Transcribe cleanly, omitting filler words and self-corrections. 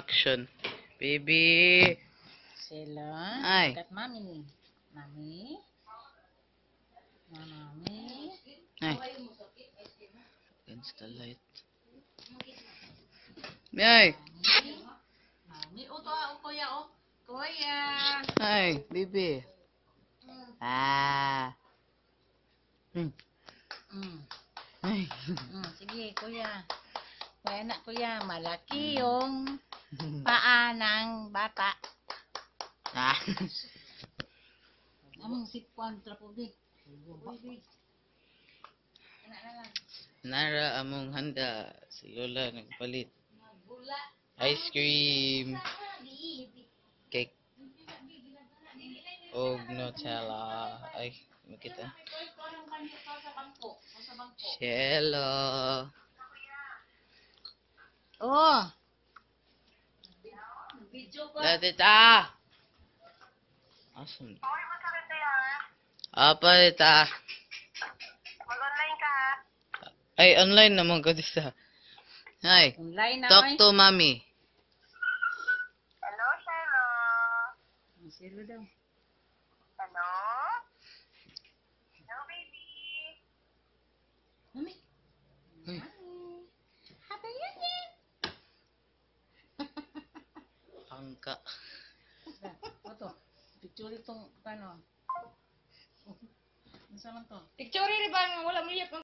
action. Baby. Sila. Ay. Kat mami. Mami. Mami. Ay. Against the light. Ay. Mami. O, to, kuya, o. Kuya. Ay, baby. Ah. Hmm. Mm. Ay. Sige, kuya. Kuya na, kuya. Malaki yung paa ng bata. Ah. Among sipwan, trapubig. Nara among handa. Si Lola nagpalit. Ice cream. Cake. Og Nutella. Ay, makita. Hello. Oh. Tita. Awesome. Apa, tita? Mag-online ka, ha? Ay, online naman ko dito. Hi. Online na, Talk oy. to mommy. Hello, Shiloh. Silo daw. Hello? Hello, baby. Mami. Uy. Happy New Year. Angka. Ito. Picture itong, paano? Ano sa man to? Picture rin ba? Wala mo liyak